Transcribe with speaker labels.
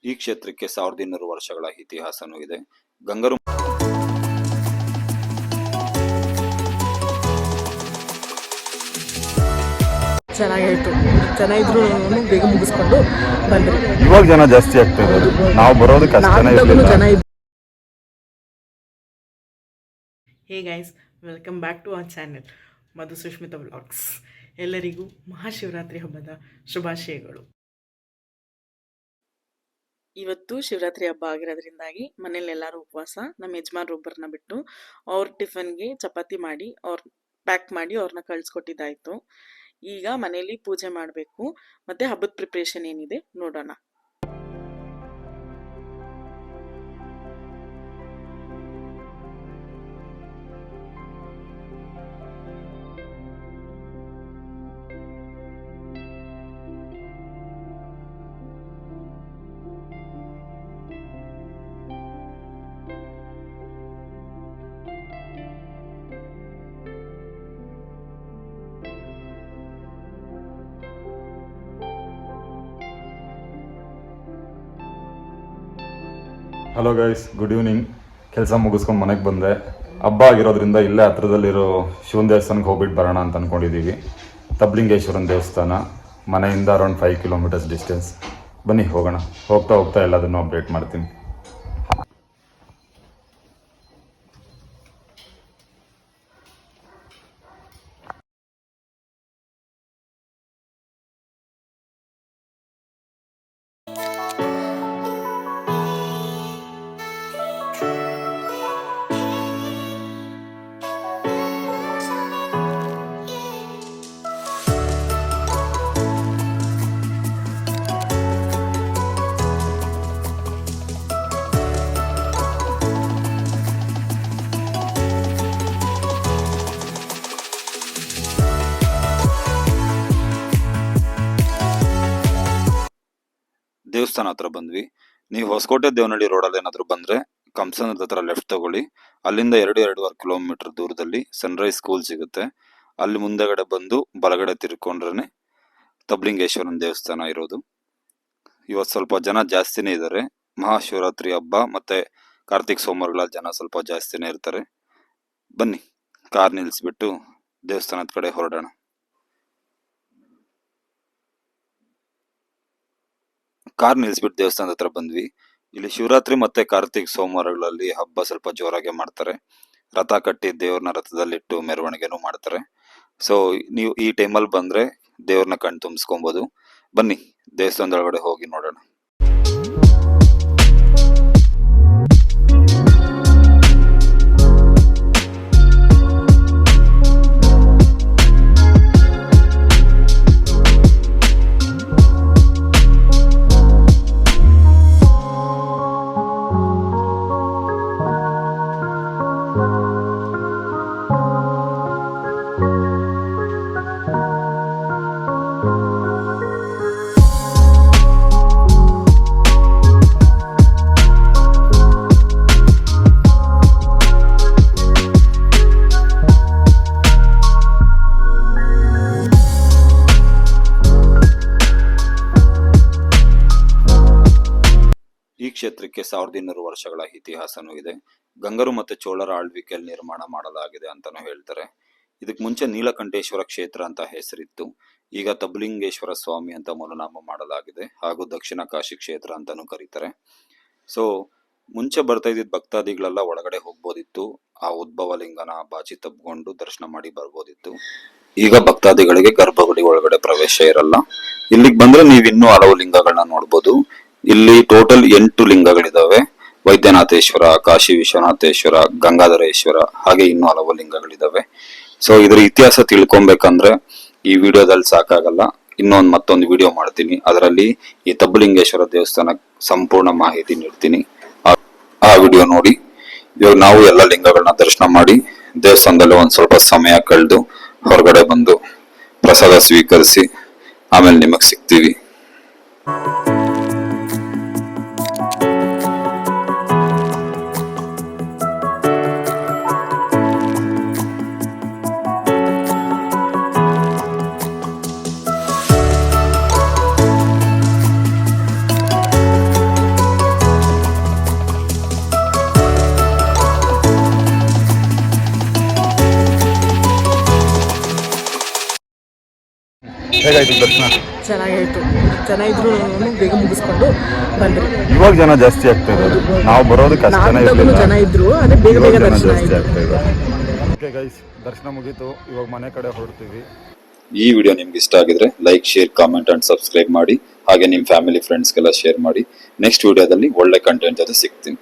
Speaker 1: ಈ ಕ್ಷೇತ್ರಕ್ಕೆ 1200 ವರ್ಷಗಳ ಇತಿಹಾಸನೂ ಇದೆ. ಗಂಗರು
Speaker 2: ಚೆನ್ನಾಗಾಯ್ತು. ಚೆನ್ನಾಗಿದ್ರು ಬೇಗ ಮುಗಿಸ್ಕೊಂಡು ಬಂದ್ರಿ.
Speaker 3: ಇವಾಗ ಜನ ಜಾಸ್ತಿ ಆಗ್ತಾ ಇದ್ದಾರೆ, ನಾವು ಬರೋದಕ್ಕೆ ಅಷ್ಟು ಜನ ಇರಲಿಲ್ಲ.
Speaker 2: Hey guys, welcome back to our channel Madhu Sushmita vlogs. ಎಲ್ಲರಿಗೂ ಮಹಾಶಿವರಾತ್ರಿ ಹಬ್ಬದ ಶುಭಾಶಯಗಳು. ಇವತ್ತು ಶಿವರಾತ್ರಿ ಹಬ್ಬ ಆಗಿರೋದ್ರಿಂದಾಗಿ ಮನೇಲಿ ಎಲ್ಲರೂ ಉಪವಾಸ. ನಮ್ಮ ಯಜಮಾನ್ರೊಬ್ಬರನ್ನ ಬಿಟ್ಟು ಅವ್ರ ಟಿಫನ್ಗೆ ಚಪಾತಿ ಮಾಡಿ ಪ್ಯಾಕ್ ಮಾಡಿ ಅವ್ರನ್ನ ಕಳಿಸ್ಕೊಟ್ಟಿದ್ದಾಯಿತು. ಈಗ ಮನೇಲಿ ಪೂಜೆ ಮಾಡಬೇಕು, ಮತ್ತು ಹಬ್ಬದ ಪ್ರಿಪ್ರೇಷನ್ ಏನಿದೆ ನೋಡೋಣ.
Speaker 3: Hello guys, good evening. ಕೆಲಸ ಮುಗಿಸ್ಕೊಂಡು ಮನೆಗೆ ಬಂದೆ. ಹಬ್ಬ ಆಗಿರೋದ್ರಿಂದ ಇಲ್ಲೇ ಹತ್ರದಲ್ಲಿರೋ ಶಿವನ ದೇವಸ್ಥಾನಕ್ಕೆ ಹೋಗ್ಬಿಟ್ಟು ಬರೋಣ ಅಂತ ಅಂದ್ಕೊಂಡಿದ್ದೀವಿ. ತಬ್ಲಿಂಗೇಶ್ವರನ ದೇವಸ್ಥಾನ ಮನೆಯಿಂದ ಅರೌಂಡ್ 5 ಕಿಲೋಮೀಟರ್ಸ್ ಡಿಸ್ಟೆನ್ಸ್. ಬನ್ನಿ ಹೋಗೋಣ. ಹೋಗ್ತಾ ಹೋಗ್ತಾ ಎಲ್ಲದನ್ನು ಅಪ್ಡೇಟ್ ಮಾಡ್ತೀನಿ.
Speaker 1: ದೇವಸ್ಥಾನ ಹತ್ರ ಬಂದ್ವಿ. ನೀವು ಹೊಸಕೋಟೆ ದೇವನಹಳ್ಳಿ ರೋಡಲ್ಲಿ ಏನಾದ್ರು ಬಂದ್ರೆ ಕಂಸನದ ಹತ್ರ ಲೆಫ್ಟ್ ತಗೊಳ್ಳಿ. ಅಲ್ಲಿಂದ 2-2.5 ಕಿಲೋಮೀಟರ್ ದೂರದಲ್ಲಿ ಸನ್ರೈಸ್ ಸ್ಕೂಲ್ ಸಿಗುತ್ತೆ. ಅಲ್ಲಿ ಮುಂದೆಗಡೆ ಬಂದು ಬಲಗಡೆ ತಿರ್ಕೊಂಡ್ರೆ ತಬ್ಲಿಂಗೇಶ್ವರನ ದೇವಸ್ಥಾನ ಇರೋದು. ಇವತ್ತು ಸ್ವಲ್ಪ ಜನ ಜಾಸ್ತಿನೇ ಇದ್ದಾರೆ. ಮಹಾಶಿವರಾತ್ರಿ ಹಬ್ಬ ಮತ್ತೆ ಕಾರ್ತಿಕ್ ಸೋಮವಾರಗಳ ಜನ ಸ್ವಲ್ಪ ಜಾಸ್ತಿನೇ ಇರ್ತಾರೆ. ಬನ್ನಿ, ಕಾರ್ ನಿಲ್ಲಿಸ್ಬಿಟ್ಟು ದೇವಸ್ಥಾನದ ಕಡೆ ಹೊರಡೋಣ. ಕಾರ್ ನಿಲ್ಲಿಸ್ಬಿಟ್ಟು ದೇವಸ್ಥಾನದ ಹತ್ರ ಬಂದ್ವಿ. ಇಲ್ಲಿ ಶಿವರಾತ್ರಿ ಮತ್ತೆ ಕಾರ್ತಿಕ್ ಸೋಮವಾರಗಳಲ್ಲಿ ಹಬ್ಬ ಸ್ವಲ್ಪ ಜೋರಾಗೆ ಮಾಡ್ತಾರೆ. ರಥ ಕಟ್ಟಿ ದೇವ್ರನ್ನ ರಥದಲ್ಲಿಟ್ಟು ಮೆರವಣಿಗೆನೂ ಮಾಡ್ತಾರೆ. ಸೊ ನೀವು ಈ ಟೈಮಲ್ಲಿ ಬಂದ್ರೆ ದೇವ್ರನ್ನ ಕಣ್ ತುಂಬಿಸ್ಕೊಬೋದು. ಬನ್ನಿ ದೇವಸ್ಥಾನದೊಳಗಡೆ ಹೋಗಿ ನೋಡೋಣ. ಈ ಕ್ಷೇತ್ರಕ್ಕೆ 1200 ವರ್ಷಗಳ ಇತಿಹಾಸನೂ ಇದೆ. ಗಂಗರು ಮತ್ತೆ ಚೋಳರ ಆಳ್ವಿಕೆಯಲ್ಲಿ ನಿರ್ಮಾಣ ಮಾಡಲಾಗಿದೆ ಅಂತಾನು ಹೇಳ್ತಾರೆ. ಇದಕ್ ಮುಂಚೆ ನೀಲಕಂಠೇಶ್ವರ ಕ್ಷೇತ್ರ ಅಂತ ಹೆಸರಿತ್ತು. ಈಗ ತಬ್ಲಿಂಗೇಶ್ವರ ಸ್ವಾಮಿ ಅಂತ ಮರುನಾಮ ಮಾಡಲಾಗಿದೆ. ಹಾಗೂ ದಕ್ಷಿಣ ಕಾಶಿ ಕ್ಷೇತ್ರ ಅಂತಾನು ಕರೀತಾರೆ. ಸೊ ಮುಂಚೆ ಬರ್ತಾ ಇದ್ದಿದ್ದ ಭಕ್ತಾದಿಗಳೆಲ್ಲ ಒಳಗಡೆ ಹೋಗ್ಬೋದಿತ್ತು. ಆ ಉದ್ಭವ ಲಿಂಗನ ಬಾಚಿ ತಬ್ಕೊಂಡು ದರ್ಶನ ಮಾಡಿ ಬರ್ಬೋದಿತ್ತು. ಈಗ ಭಕ್ತಾದಿಗಳಿಗೆ ಗರ್ಭಗುಡಿ ಒಳಗಡೆ ಪ್ರವೇಶ ಇರಲ್ಲ. ಇಲ್ಲಿಗೆ ಬಂದ್ರೆ ನೀವು ಇನ್ನೂ ಹಲವು ಲಿಂಗಗಳನ್ನ ನೋಡ್ಬೋದು. ಇಲ್ಲಿ ಟೋಟಲ್ 8 ಲಿಂಗಗಳಿದಾವೆ. ವೈದ್ಯನಾಥೇಶ್ವರ, ಕಾಶಿ ವಿಶ್ವನಾಥೇಶ್ವರ, ಗಂಗಾಧರೇಶ್ವರ, ಹಾಗೆ ಇನ್ನೂ ಹಲವು ಲಿಂಗಗಳಿದಾವೆ. ಸೊ ಇದ್ರ ಇತಿಹಾಸ ತಿಳ್ಕೊಬೇಕಂದ್ರೆ ಈ ವಿಡಿಯೋದಲ್ಲಿ ಸಾಕಾಗಲ್ಲ. ಮತ್ತೊಂದು ವಿಡಿಯೋ ಮಾಡ್ತೀನಿ. ಅದರಲ್ಲಿ ಈ ತಬ್ಬಲಿಂಗೇಶ್ವರ ದೇವಸ್ಥಾನ ಸಂಪೂರ್ಣ ಮಾಹಿತಿ ನೀಡ್ತೀನಿ. ಆ ವಿಡಿಯೋ ನೋಡಿ. ಇವಾಗ ನಾವು ಎಲ್ಲ ಲಿಂಗಗಳನ್ನ ದರ್ಶನ ಮಾಡಿ ದೇವಸ್ಥಾನದಲ್ಲಿ ಒಂದ್ ಸ್ವಲ್ಪ ಸಮಯ ಕಳೆದು ಹೊರಗಡೆ ಬಂದು ಪ್ರಸಾದ ಸ್ವೀಕರಿಸಿ ಆಮೇಲೆ ನಿಮಗ್ ಸಿಗ್ತೀವಿ.
Speaker 3: ಹೇಗಾಯ್ತು ದರ್ಶನ?
Speaker 2: ಚೆನ್ನಾಗಾಯ್ತು. ಜನ ಇದ್ರು ಬೇಗ ಮುಗಿಸ್ಕೊಂಡು ಬಂದ್ರಿ.
Speaker 3: ಇವಾಗ ಜನ ಜಾಸ್ತಿ ಆಗ್ತಾ ಇದ್ದಾರೆ. ನಾವು ಬರೋದಕ್ಕೆ ಅಷ್ಟು ಜನ ಇರಲಿಲ್ಲ.
Speaker 2: ಜನ ಇದ್ರು, ಅದೇ ಬೇಗ ಬೇಗ
Speaker 3: ಜನ
Speaker 2: ದರ್ಶನ
Speaker 3: ಜಾಸ್ತಿ
Speaker 2: ಆಯ್ತು.
Speaker 3: ಆಗ್ತಾ ಇದ್ದಾರೆ. ಓಕೆ ಗೈಸ್, ದರ್ಶನ ಮುಗೀತು. ಇವಾಗ ಮನೆ ಕಡೆ ಹೊರಡ್ತೀವಿ.
Speaker 1: ಈ ವಿಡಿಯೋ ನಿಮ್ಗೆ ಇಷ್ಟ ಆಗಿದ್ರೆ like, share, comment and subscribe ಮಾಡಿ. ಹಾಗೆ ನಿಮ್ಮ ಫ್ಯಾಮಿಲಿ ಫ್ರೆಂಡ್ಸ್ಗೆಲ್ಲ ಶೇರ್ ಮಾಡಿ. ನೆಕ್ಸ್ಟ್ ವಿಡಿಯೋದಲ್ಲಿ ಒಳ್ಳೆ ಕಂಟೆಂಟ್ ಜೊತೆ ಸಿಗ್ತೀನಿ.